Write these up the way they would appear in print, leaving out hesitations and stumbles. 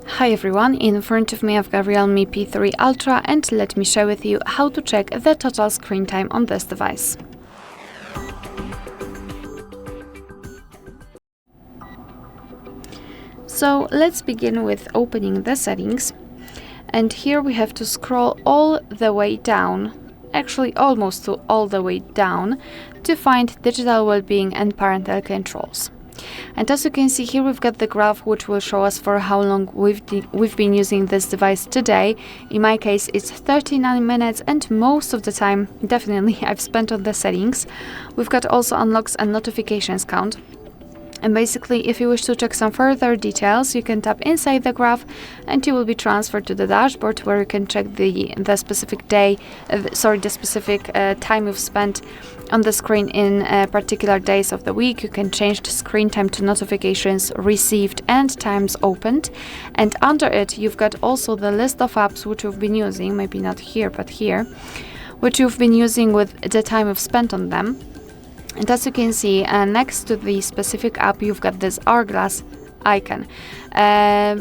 Hi everyone, in front of me I've got REALME P3 Ultra and let me share with you how to check the total screen time on this device. So let's begin with opening the settings, and here we have to scroll all the way down, actually almost all the way down, to find digital well-being and parental controls. And as you can see here, we've got the graph which will show us for how long we've been using this device today. In my case, it's 39 minutes, and most of the time, definitely, I've spent on the settings. We've got also unlocks and notifications count. And basically, if you wish to check some further details, you can tap inside the graph and you will be transferred to the dashboard where you can check the specific time you've spent on the screen in particular days of the week. You can change the screen time to notifications received and times opened. And under it, you've got also the list of apps which you've been using, maybe not here, but here, which you've been using with the time you've spent on them. And as you can see, next to the specific app, you've got this hourglass icon,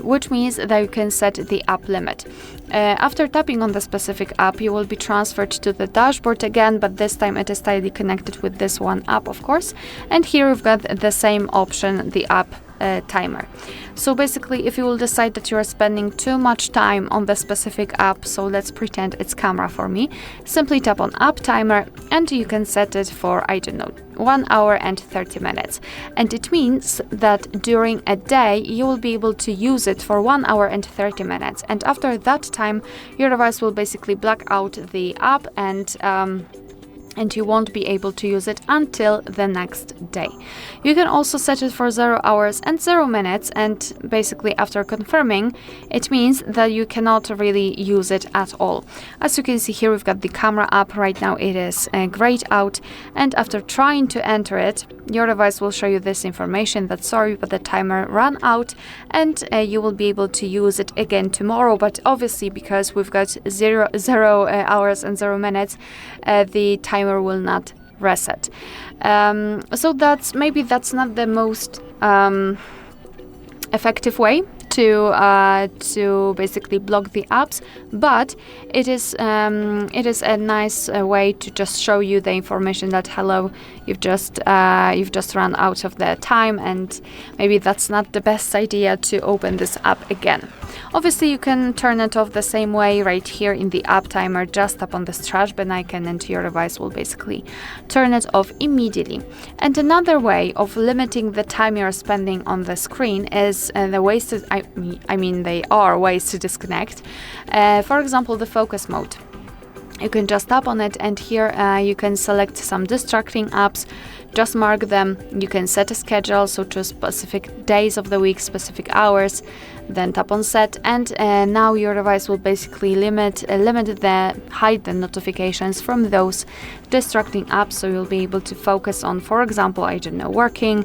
which means that you can set the app limit. After tapping on the specific app, you will be transferred to the dashboard again, but this time it is tightly connected with this one app, of course. And here we've got the same option, the app timer. So basically, if you will decide that you are spending too much time on the specific app, so let's pretend it's camera for me, simply tap on app timer and you can set it for, I don't know, 1 hour and 30 minutes. And it means that during a day, you will be able to use it for 1 hour and 30 minutes. And after that time, your device will basically black out the app and you won't be able to use it until the next day. You can also set it for 0 hours and 0 minutes, and basically after confirming, it means that you cannot really use it at all. As you can see here, we've got the camera app. Right now it is grayed out, and after trying to enter it, your device will show you this information that sorry, but the timer ran out, and you will be able to use it again tomorrow. But obviously, because we've got 0 hours and 0 minutes, the timer will not reset. So that's not the most effective way to basically block the apps, but it is a nice way to just show you the information that hello, you've just run out of the time, and maybe that's not the best idea to open this app again. Obviously, you can turn it off the same way right here in the app timer. Just tap on this trash bin icon and your device will basically turn it off immediately. And another way of limiting the time you're spending on the screen is there are ways to disconnect. For example, the focus mode. You can just tap on it, and here you can select some distracting apps, just mark them. You can set a schedule, so choose specific days of the week, specific hours, then tap on set, and now your device will basically hide the notifications from those distracting apps, so you'll be able to focus on, for example, I don't know, working,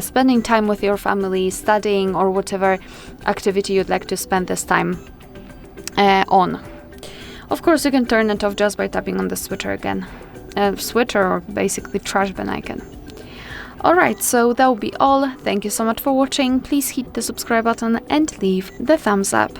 spending time with your family, studying, or whatever activity you'd like to spend this time on. Of course, you can turn it off just by tapping on the switcher again. Switcher, or basically trash bin icon. Alright, so that will be all. Thank you so much for watching. Please hit the subscribe button and leave the thumbs up.